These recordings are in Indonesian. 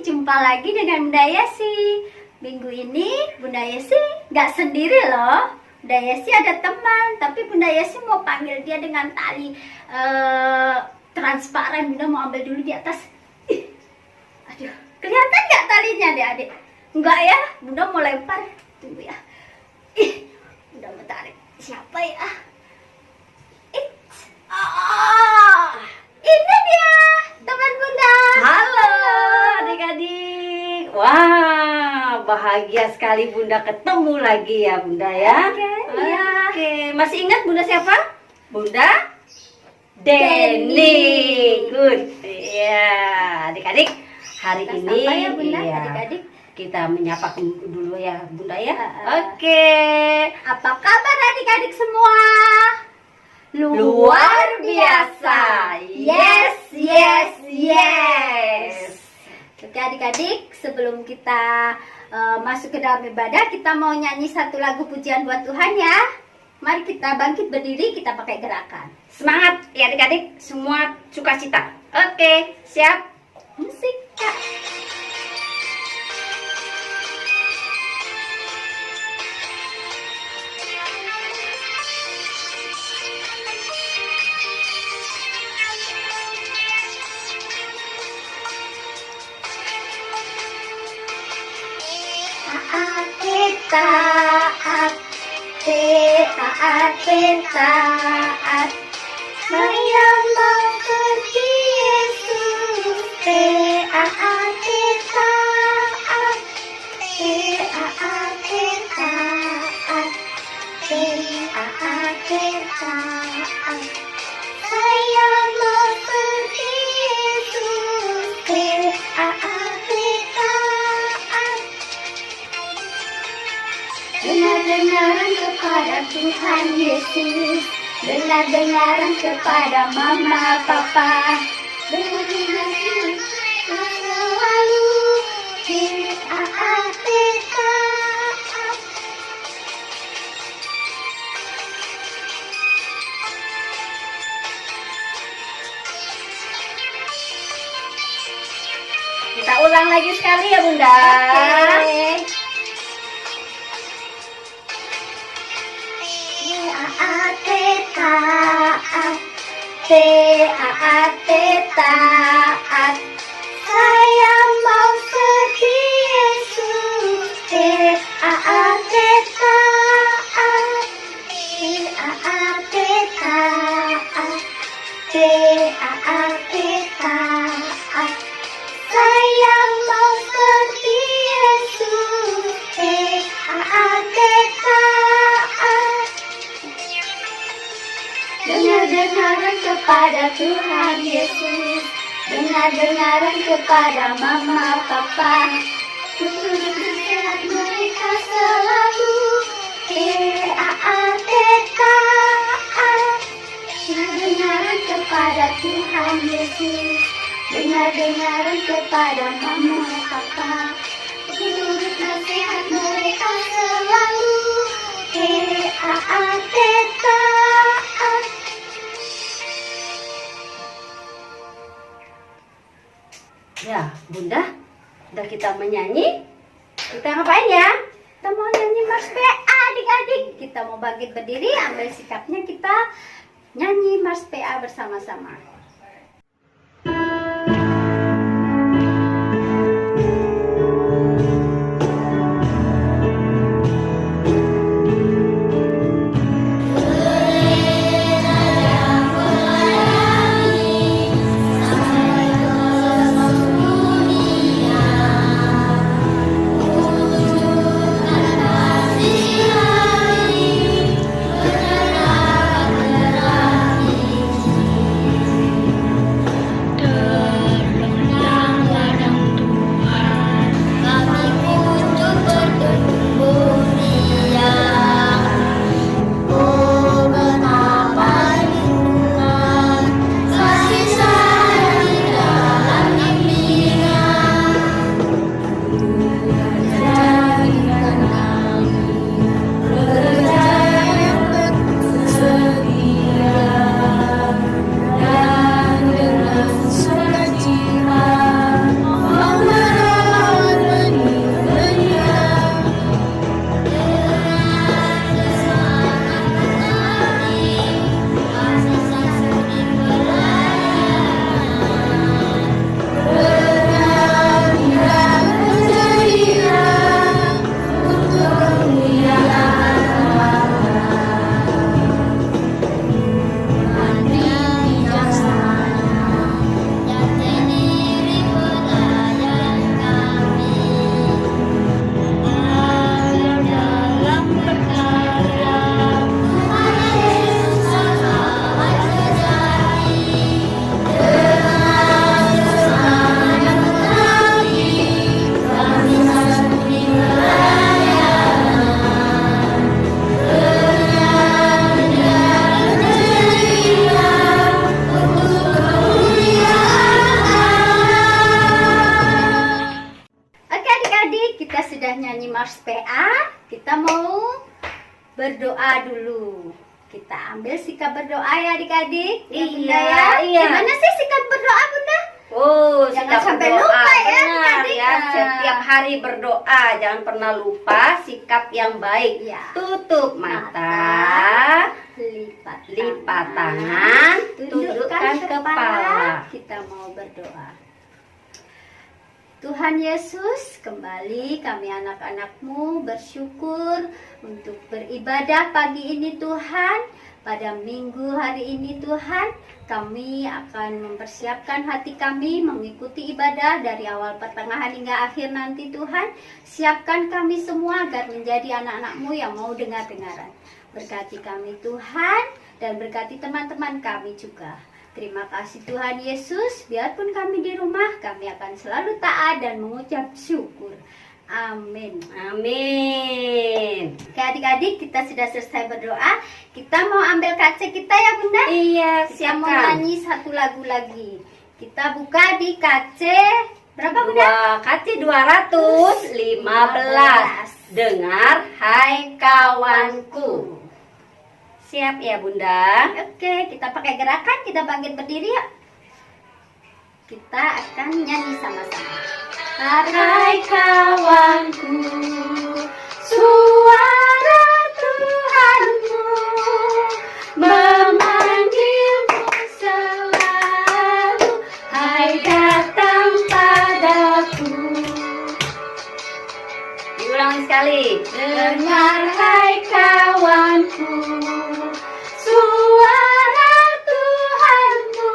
Jumpa lagi dengan Bunda Yesi. Minggu ini Bunda Yesi nggak sendiri loh. Bunda Yesi ada teman, tapi Bunda Yesi mau panggil dia dengan tali transparan. Bunda mau ambil dulu di atas. Aduh, kelihatan nggak talinya deh adik? Enggak ya, Bunda mau lempar. Tunggu ya. Bunda mau tarik. Siapa ya? Ini dia teman Bunda. Halo adik-adik. Wah, bahagia sekali Bunda ketemu lagi ya Bunda ya. Oke. Masih ingat Bunda siapa? Bunda Deni. Good. Ya, adik-adik. Hari ini ya Bunda, adik-adik. Kita menyapa dulu ya Bunda ya. Oke. Apa kabar adik-adik semua? Luar biasa. Yes, yes, yes. Oke adik-adik, sebelum kita masuk ke dalam ibadah, kita mau nyanyi satu lagu pujian buat Tuhan ya. Mari kita bangkit berdiri, kita pakai gerakan. Semangat ya adik-adik, semua sukacita. Oke, siap? Musik Kak. Taat, taat, saya mau pergi Yesus. Taat, taat, saya mau pergi Yesus. Dengar-dengaran kepada Tuhan Yesus, dengar-dengaran kepada Mama Papa, dengar-dengaran selalu taat. Kita ulang lagi sekali ya Bunda. Oke. Taat, saya mau pergi Yesus. Taat, saya mau pergi Yesus. Dengar-dengaran kepada Tuhan Yesus, dengar-dengaran kepada Mama Papa, turut sehat mereka selalu. Dengar-dengaran kepada Tuhan Yesus, dengar-dengaran kepada Mama Papa, turut nasihat mereka selalu. Ya Bunda, udah kita menyanyi. Kita ngapain ya? Kita mau nyanyi Mars PA adik-adik. Kita mau bangkit berdiri, ambil sikapnya, kita nyanyi Mars PA bersama-sama. sudah nyanyi Mars PA, kita mau berdoa dulu. Kita ambil sikap berdoa ya adik-adik. Ya, Bunda ya. Iya. Gimana sih sikap berdoa Bunda? Oh, Jangan sikap sampai berdoa. lupa ya, Benar, adik-adik. ya. Setiap hari berdoa, jangan pernah lupa sikap yang baik. Ya. Tutup mata, lipat tangan, tundukkan kepala. Kita mau berdoa. Tuhan Yesus, kembali kami anak-anak-Mu bersyukur untuk beribadah pagi ini Tuhan. Pada minggu hari ini Tuhan, kami akan mempersiapkan hati kami mengikuti ibadah dari awal pertengahan hingga akhir nanti Tuhan. Siapkan kami semua agar menjadi anak-anak-Mu yang mau dengar-dengaran. Berkati kami Tuhan dan berkati teman-teman kami juga. Terima kasih Tuhan Yesus, biarpun kami di rumah, kami akan selalu taat dan mengucap syukur. Amin. Amin. Oke adik-adik, kita sudah selesai berdoa. Kita mau ambil kaca kita ya Bunda? Iya, Kita mau siapkan. nyanyi satu lagu lagi. Kita buka di kaca berapa Bunda? KC 215. Dengar, hai kawanku. Siap ya Bunda? Oke, kita pakai gerakan, kita bangkit berdiri yuk. Kita akan nyanyi sama-sama. Hai kawanku, suara Tuhanmu memanggilmu selalu. Hai datang padaku. Diulang sekali. Dengar hai kawanku, suara Tuhanmu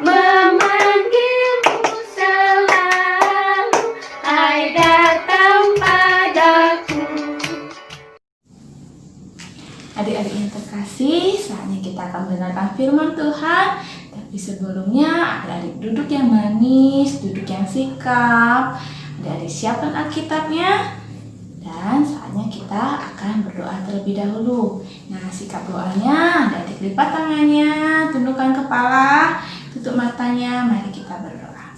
memanggilmu selalu. Hai datang padaku. Adik-adik yang terkasih, saatnya kita akan mendengarkan firman Tuhan. Tapi sebelumnya, adik-adik duduk yang manis, duduk yang sikap. Adik-adik siapkan Alkitabnya. Dan saatnya kita akan berdoa terlebih dahulu. Nah, sikap doanya, adik-adik lipat tangannya, tundukkan kepala, tutup matanya, mari kita berdoa.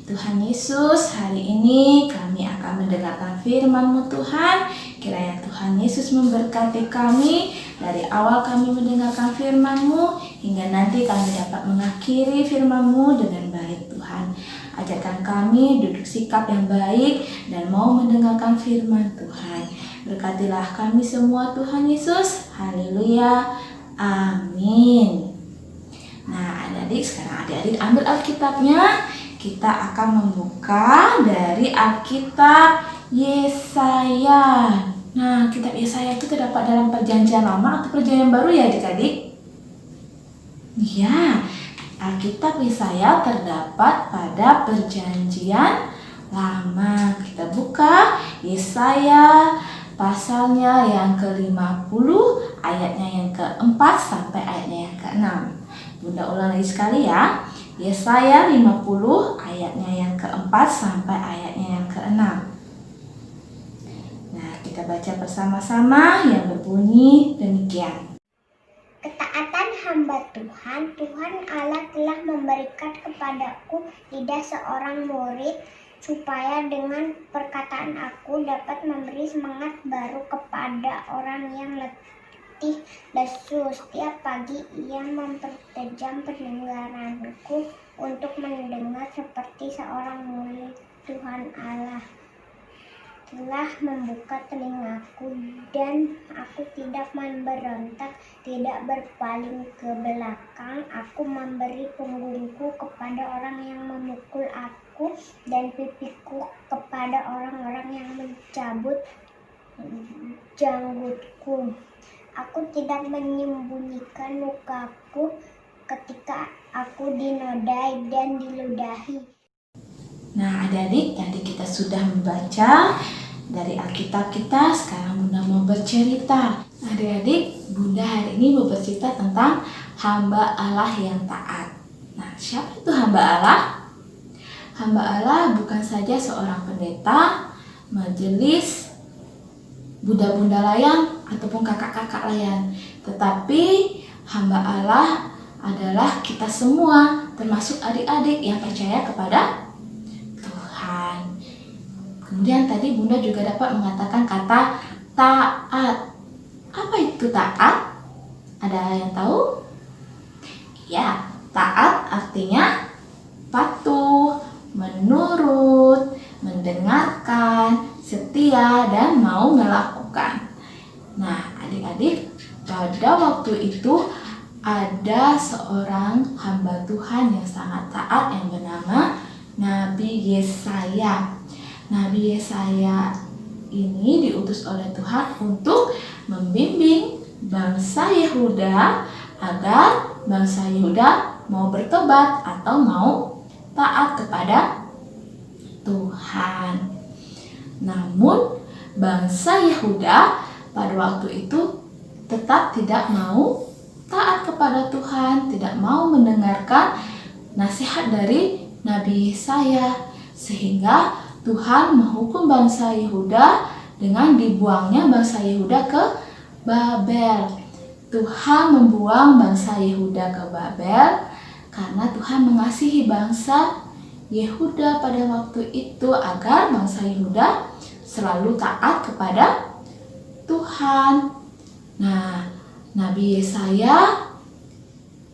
Tuhan Yesus, hari ini kami akan mendengarkan firman-Mu Tuhan. Kiranya Tuhan Yesus memberkati kami dari awal kami mendengarkan firman-Mu hingga nanti kami dapat mengakhiri firman-Mu dengan baik Tuhan. Ajarkan kami duduk sikap yang baik dan mau mendengarkan firman Tuhan. Berkatilah kami semua Tuhan Yesus. Haleluya. Amin. Nah, adik-adik, sekarang adik-adik ambil Alkitabnya. Kita akan membuka dari Alkitab Yesaya. Nah, kitab Yesaya itu terdapat dalam perjanjian lama atau perjanjian baru ya adik-adik? Ya, Alkitab Yesaya terdapat pada perjanjian lama. Kita buka Yesaya pasalnya yang ke-50, ayatnya yang ke-4 sampai ayatnya yang ke-6. Bunda ulang lagi sekali ya. Yesaya 50 ayatnya yang ke-4 sampai ayatnya yang ke-6. Nah, kita baca bersama-sama yang berbunyi demikian. Ketaatan hamba Tuhan, Tuhan Allah telah memberikan kepadaku lidah seorang murid, supaya dengan perkataan aku dapat memberi semangat baru kepada orang yang letih lesu. Setiap pagi ia mempertajam pendengaranku untuk mendengar seperti seorang murid. Tuhan Allah telah membuka telingaku dan aku tidak memberontak, tidak berpaling ke belakang. Aku memberi punggungku kepada orang yang memukul aku dan pipiku kepada orang-orang yang mencabut janggutku. Aku tidak menyembunyikan mukaku ketika aku dinodai dan diludahi. Nah, adik-adik, tadi kita sudah membaca dari Alkitab kita. Sekarang Bunda mau bercerita. Adik-adik, Bunda hari ini mau bercerita tentang hamba Allah yang taat. Nah, siapa itu hamba Allah? Hamba Allah bukan saja seorang pendeta, majelis, bunda-bunda layan, ataupun kakak-kakak layan. Tetapi hamba Allah adalah kita semua, termasuk adik-adik yang percaya kepada Tuhan. Kemudian tadi Bunda juga dapat mengatakan kata taat. Apa itu taat? Ada yang tahu? Ya, taat artinya patuh, menurut, mendengarkan, setia, dan mau melakukan. Nah, adik-adik, pada waktu itu ada seorang hamba Tuhan yang sangat taat yang bernama Nabi Yesaya. Nabi Yesaya ini diutus oleh Tuhan untuk membimbing bangsa Yehuda agar bangsa Yehuda mau bertobat atau mau taat kepada Tuhan. Namun bangsa Yehuda pada waktu itu tetap tidak mau taat kepada Tuhan, tidak mau mendengarkan nasihat dari Nabi Yesaya, sehingga Tuhan menghukum bangsa Yehuda dengan dibuangnya bangsa Yehuda ke Babel. Tuhan membuang bangsa Yehuda ke Babel karena Tuhan mengasihi bangsa Yehuda pada waktu itu agar bangsa Yehuda selalu taat kepada Tuhan. Nah, Nabi Yesaya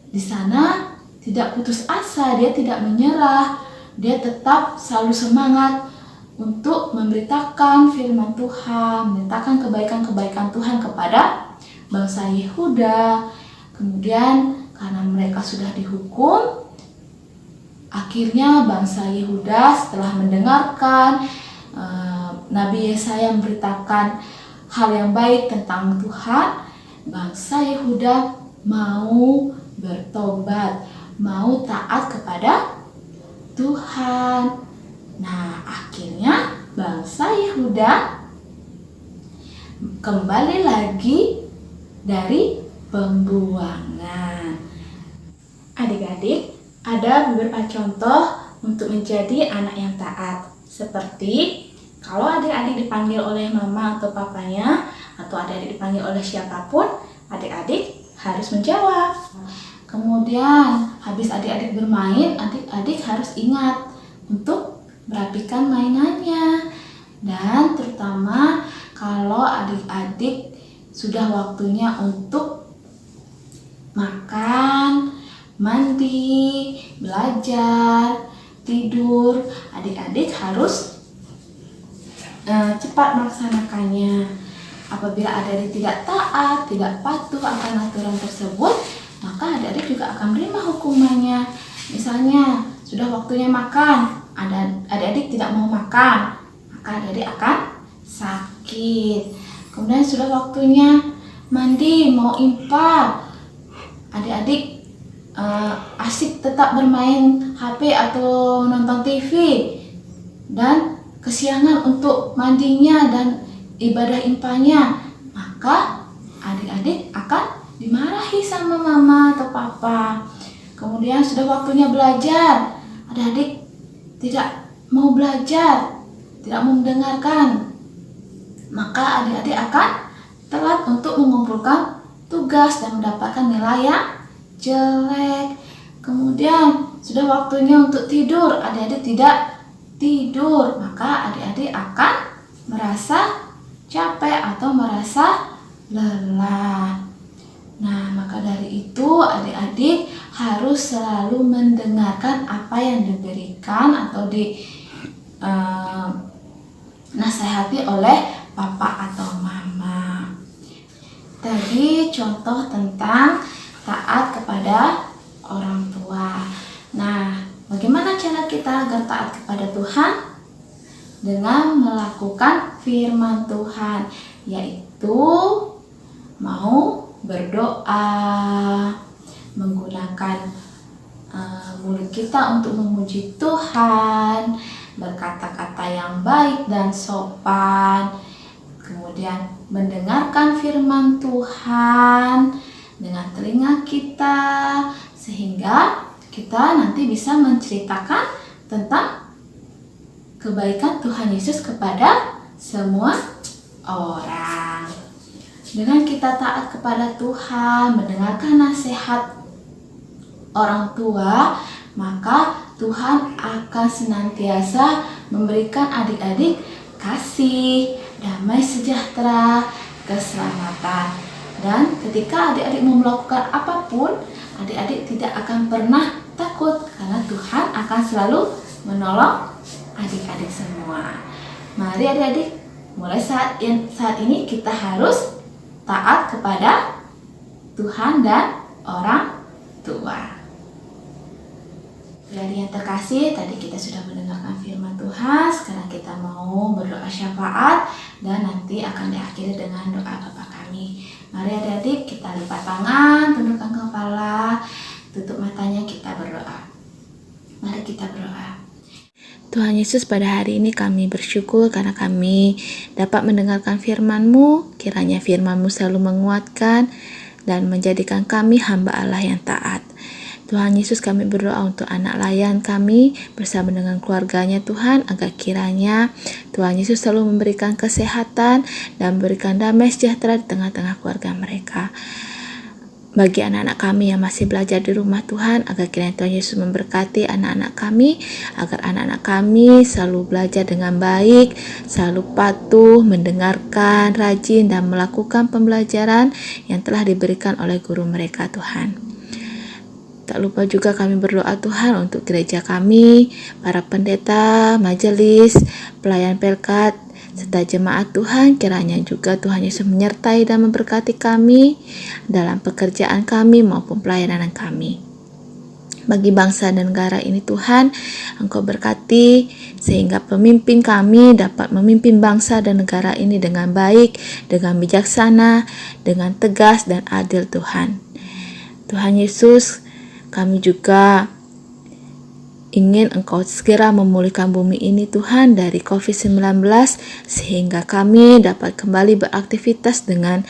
di sana tidak putus asa, dia tidak menyerah, dia tetap selalu semangat untuk memberitakan firman Tuhan, memberitakan kebaikan-kebaikan Tuhan kepada bangsa Yehuda. Kemudian karena mereka sudah dihukum, akhirnya bangsa Yehuda setelah mendengarkan Nabi Yesaya memberitakan hal yang baik tentang Tuhan, bangsa Yehuda mau bertobat, mau taat kepada Tuhan. Nah, akhirnya bangsa Yehuda kembali lagi dari pembuangan. Adik-adik, ada beberapa contoh untuk menjadi anak yang taat. Seperti kalau adik-adik dipanggil oleh mama atau papanya, atau adik-adik dipanggil oleh siapapun, adik-adik harus menjawab. Kemudian habis adik-adik bermain, adik-adik harus ingat untuk merapikan mainannya. Dan terutama kalau adik-adik sudah waktunya untuk makan, mandi, belajar, tidur, adik-adik harus cepat melaksanakannya. Apabila adik-adik tidak taat, tidak patuh akan aturan tersebut, maka adik-adik juga akan menerima hukumannya. Misalnya sudah waktunya makan, adik-adik tidak mau makan, maka adik-adik akan sakit. Kemudian sudah waktunya mandi, mau impak, adik-adik asik tetap bermain HP atau nonton TV dan kesiangan untuk mandinya dan ibadah impahnya, maka adik-adik akan dimarahi sama mama atau papa. Kemudian sudah waktunya belajar, adik-adik tidak mau belajar, tidak mau mendengarkan, maka adik-adik akan telat untuk mengumpulkan tugas dan mendapatkan nilai yang jelek. Kemudian sudah waktunya untuk tidur, adik-adik tidak tidur, maka adik-adik akan merasa capek atau merasa lelah. Nah, maka dari itu adik-adik harus selalu mendengarkan apa yang diberikan atau nasihati oleh papa atau mama. Tadi contoh tentang taat kepada orang tua. Nah, bagaimana cara kita agar taat kepada Tuhan? Dengan melakukan firman Tuhan, yaitu mau berdoa, menggunakan mulut kita untuk memuji Tuhan, berkata-kata yang baik dan sopan, kemudian mendengarkan firman Tuhan dengan telinga kita, sehingga kita nanti bisa menceritakan tentang kebaikan Tuhan Yesus kepada semua orang. Dengan kita taat kepada Tuhan, mendengarkan nasihat orang tua, maka Tuhan akan senantiasa memberikan adik-adik kasih, damai sejahtera, keselamatan. Dan ketika adik-adik mau melakukan apapun, adik-adik tidak akan pernah takut karena Tuhan akan selalu menolong adik-adik semua. Mari adik-adik, mulai saat ini kita harus taat kepada Tuhan dan orang tua. Dari yang terkasih, tadi kita sudah mendengarkan firman Tuhan. Sekarang kita mau berdoa syafaat dan nanti akan diakhiri dengan doa Bapa kami. Mari adik-adik, kita lipat tangan, tundukkan kepala, tutup matanya, kita berdoa. Mari kita berdoa. Tuhan Yesus, pada hari ini kami bersyukur karena kami dapat mendengarkan firman-Mu. Kiranya firman-Mu selalu menguatkan dan menjadikan kami hamba Allah yang taat. Tuhan Yesus, kami berdoa untuk anak layan kami bersama dengan keluarganya Tuhan, agar kiranya Tuhan Yesus selalu memberikan kesehatan dan memberikan damai sejahtera di tengah-tengah keluarga mereka. Bagi anak-anak kami yang masih belajar di rumah Tuhan, agar kiranya Tuhan Yesus memberkati anak-anak kami, agar anak-anak kami selalu belajar dengan baik, selalu patuh, mendengarkan, rajin, dan melakukan pembelajaran yang telah diberikan oleh guru mereka Tuhan. Tak lupa juga kami berdoa Tuhan untuk gereja kami, para pendeta, majelis, pelayan pelkat, serta jemaat Tuhan. Kiranya juga Tuhan Yesus menyertai dan memberkati kami dalam pekerjaan kami maupun pelayanan kami. Bagi bangsa dan negara ini Tuhan, Engkau berkati sehingga pemimpin kami dapat memimpin bangsa dan negara ini dengan baik, dengan bijaksana, dengan tegas dan adil Tuhan. Tuhan Yesus, kami juga ingin Engkau segera memulihkan bumi ini Tuhan dari COVID-19 sehingga kami dapat kembali beraktivitas dengan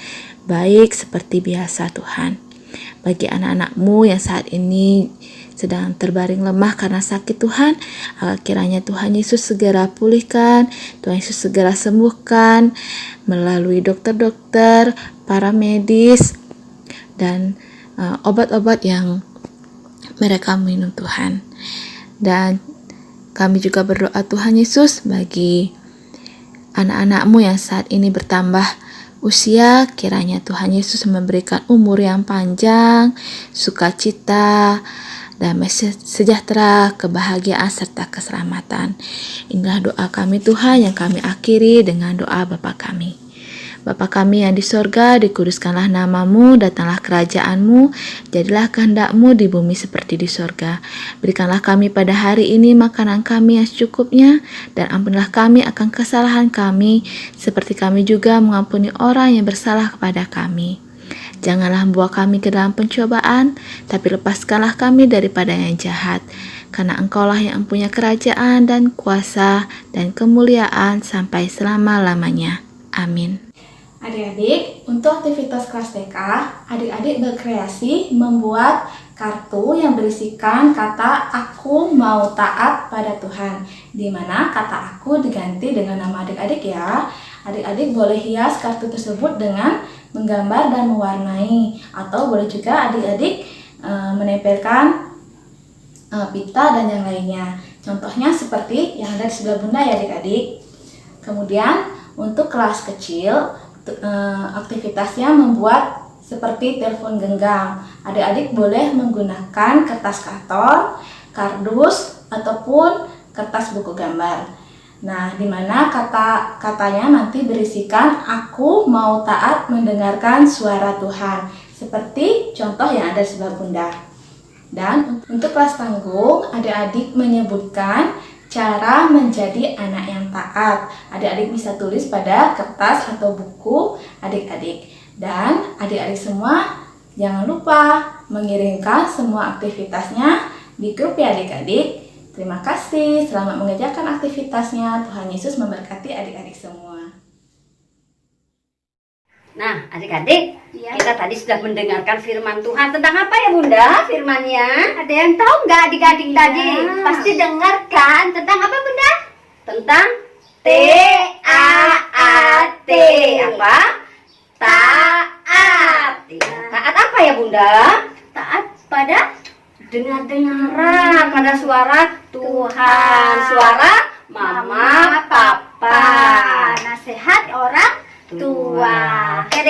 baik seperti biasa Tuhan. Bagi anak-anak-Mu yang saat ini sedang terbaring lemah karena sakit Tuhan, agar kiranya Tuhan Yesus segera pulihkan, Tuhan Yesus segera sembuhkan melalui dokter-dokter, para medis, dan obat-obat yang mereka minum Tuhan. Dan kami juga berdoa Tuhan Yesus bagi anak-anak-Mu yang saat ini bertambah usia, kiranya Tuhan Yesus memberikan umur yang panjang, sukacita, damai sejahtera, kebahagiaan serta keselamatan. Inilah doa kami Tuhan yang kami akhiri dengan doa Bapa kami. Bapa kami yang di sorga, dikuduskanlah nama-Mu, datanglah kerajaan-Mu, jadilah kehendak-Mu di bumi seperti di sorga. Berikanlah kami pada hari ini makanan kami yang secukupnya, dan ampunilah kami akan kesalahan kami, seperti kami juga mengampuni orang yang bersalah kepada kami. Janganlah membawa kami ke dalam pencobaan, tapi lepaskanlah kami daripada yang jahat. Karena Engkaulah yang mempunyai kerajaan dan kuasa dan kemuliaan sampai selama-lamanya. Amin. Adik-adik, untuk aktivitas kelas TK, adik-adik berkreasi membuat kartu yang berisikan kata "Aku mau taat pada Tuhan", di mana kata "aku" diganti dengan nama adik-adik ya. Adik-adik boleh hias kartu tersebut dengan menggambar dan mewarnai, atau boleh juga adik-adik menempelkan pita dan yang lainnya. Contohnya seperti yang ada di sebelah bunda ya adik-adik. Kemudian untuk kelas kecil, aktivitasnya membuat seperti telepon genggam. Adik-adik boleh menggunakan kertas karton, kardus, ataupun kertas buku gambar. Nah, di mana kata-katanya nanti berisikan "Aku mau taat mendengarkan suara Tuhan", seperti contoh yang ada di sebelah bunda. Dan untuk kelas tanggung, adik-adik menyebutkan cara menjadi anak yang taat. Adik-adik bisa tulis pada kertas atau buku adik-adik. Dan adik-adik semua jangan lupa mengirimkan semua aktivitasnya di grup ya adik-adik. Terima kasih, selamat mengerjakan aktivitasnya. Tuhan Yesus memberkati adik-adik semua. Nah, adik-adik, Ya. kita tadi sudah mendengarkan firman Tuhan. Tentang apa ya Bunda firmannya? Ada yang tahu nggak adik-adik Iya. tadi? Pasti dengar kan? Tentang apa Bunda? Tentang T-A-A-T. apa? Taat. Taat apa ya Bunda? Taat pada Dengar-dengaran pada suara Tuhan, suara Mama, Papa.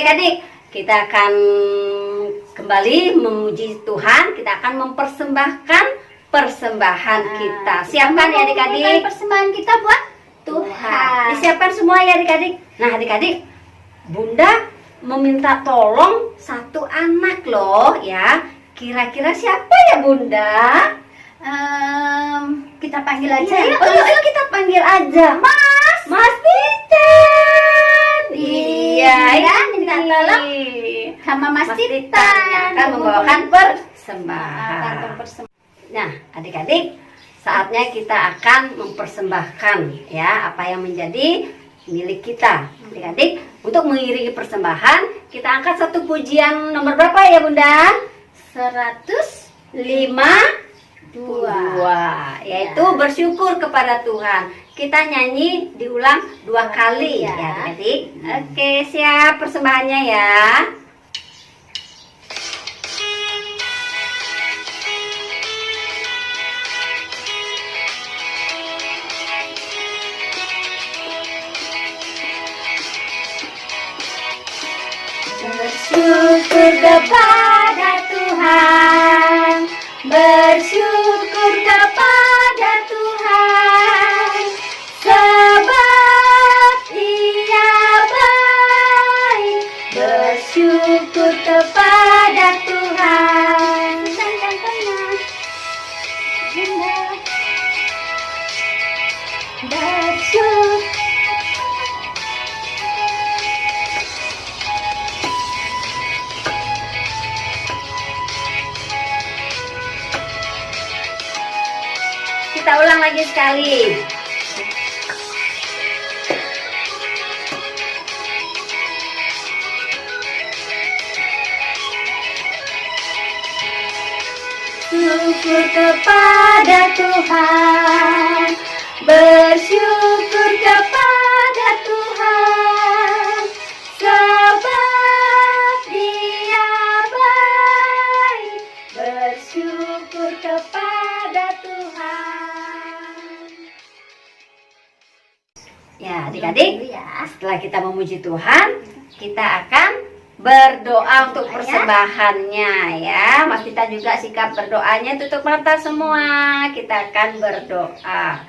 adik-adik, kita akan kembali memuji Tuhan. Kita akan mempersembahkan persembahan kita. Siapkan ya adik-adik. Persembahan kita buat Tuhan. Disiapkan semua ya adik-adik. Nah adik-adik, Bunda meminta tolong satu anak loh ya. Kira-kira siapa ya Bunda? Kita panggil aja Iya, ya. yuk kita panggil aja. Mas Titan. Iya, minta tolong sama Mas Titan yang akan membawakan persembahan. Nah, adik-adik, saatnya kita akan mempersembahkan ya apa yang menjadi milik kita. Adik-adik, untuk mengiringi persembahan, kita angkat satu pujian nomor berapa ya Bunda? 152, yaitu bersyukur kepada Tuhan. Kita nyanyi diulang 2 kali ya adik-adik. Oke, siap persembahannya ya. Bersyukur kepada Tuhan, bersyukur kepada Tuhan, sebab Dia baik. Bersyukur kepada Tuhan. Bersyukur. Kita ulang lagi sekali. Syukur kepada Tuhan, bersyukur kepada Tuhan, sebab Dia baik. Bersyukur kepada Tuhan. Ya, adik-adik, setelah kita memuji Tuhan, kita akan berdoa untuk persembahannya ya. Mas Tita juga sikap berdoanya, tutup mata semua. Kita akan berdoa.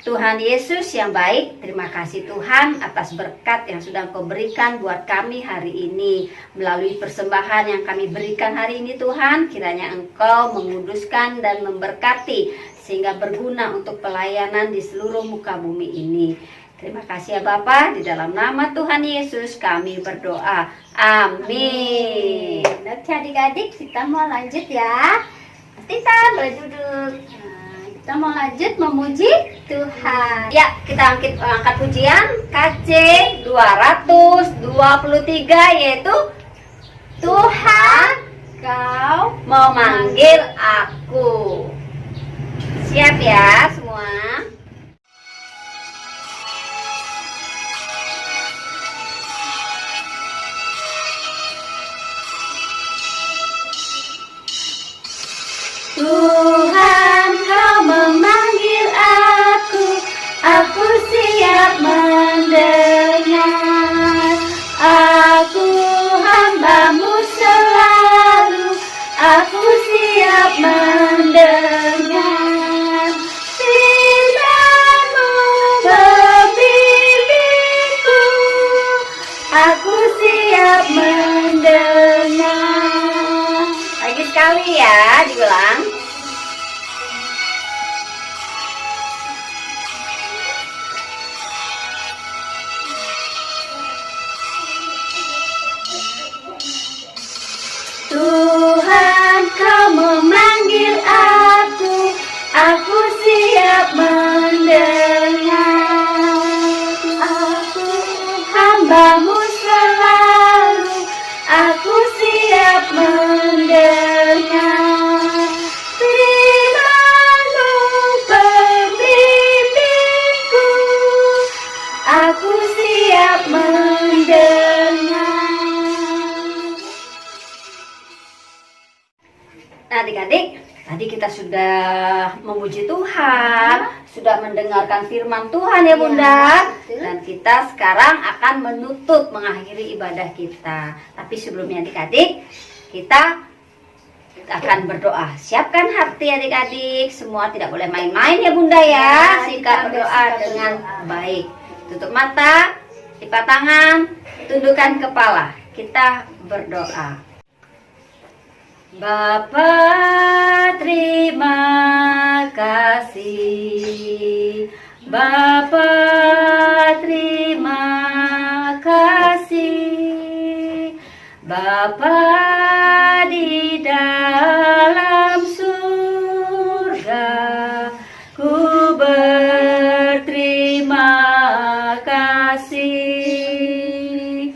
Tuhan Yesus yang baik, terima kasih Tuhan atas berkat yang sudah Engkau berikan buat kami hari ini. Melalui persembahan yang kami berikan hari ini Tuhan, kiranya Engkau menguduskan dan memberkati sehingga berguna untuk pelayanan di seluruh muka bumi ini. Terima kasih ya Bapa, di dalam nama Tuhan Yesus kami berdoa. Amin. Oke adik-adik, kita mau lanjut ya. Mas Titan, boleh duduk. Nah, kita mau lanjut memuji Tuhan. Ya, kita angkat pujian KC 223 yaitu Tuhan, Kau memanggil aku. Siap ya semua? Tuhan, Kau memanggil aku siap mendengar. Aku hamba-Mu selalu, aku siap mendengar. Firman-Mu membimbingku, aku siap mendengar. Lagi sekali ya, diulang. Tuhan, Kau memanggil aku siap mendengar. Aku hamba-Mu selalu, aku siap mendengar. Firman-Mu pembimbingku, aku siap mendengar. Nah adik-adik, tadi kita sudah memuji Tuhan, sudah mendengarkan firman Tuhan ya Bunda. Ya, betul. Dan kita sekarang akan mengakhiri ibadah kita. Tapi sebelumnya adik-adik, kita akan berdoa. Siapkan hati adik-adik, semua tidak boleh main-main ya Bunda ya. Ya, Sikap kita berdoa bersikap dengan berdoa. baik. Tutup mata, lipat tangan, tundukkan kepala. Kita berdoa. Bapa, terima kasih. Bapa, terima kasih. Bapa di dalam surga, ku berterima kasih.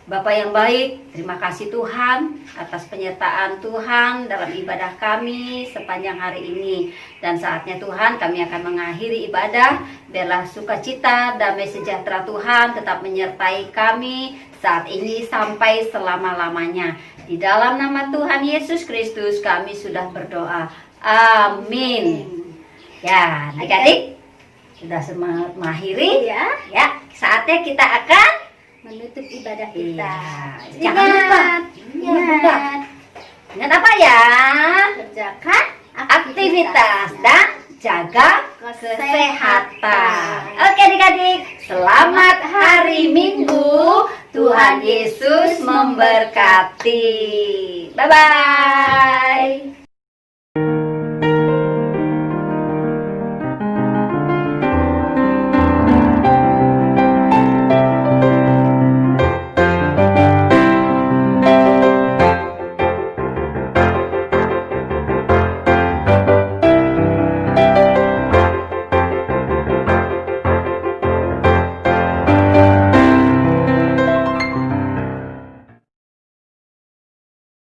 Bapa yang baik, terima kasih Tuhan atas penyertaan Tuhan dalam ibadah kami sepanjang hari ini. Dan saatnya Tuhan kami akan mengakhiri ibadah. Biarlah sukacita, damai sejahtera Tuhan tetap menyertai kami saat ini sampai selama-lamanya. Di dalam nama Tuhan Yesus Kristus kami sudah berdoa. Amin. Ya, adik-adik sudah semangat mengakhiri. Ya, Ya, saatnya kita akan menutup ibadah kita. Iya. Jangan lupa. Ingat, ingat, Ingat apa ya? kerjakan Aktivitas dan jaga kesehatan. Oke adik-adik, selamat hari Minggu. Tuhan Yesus memberkati. Bye-bye.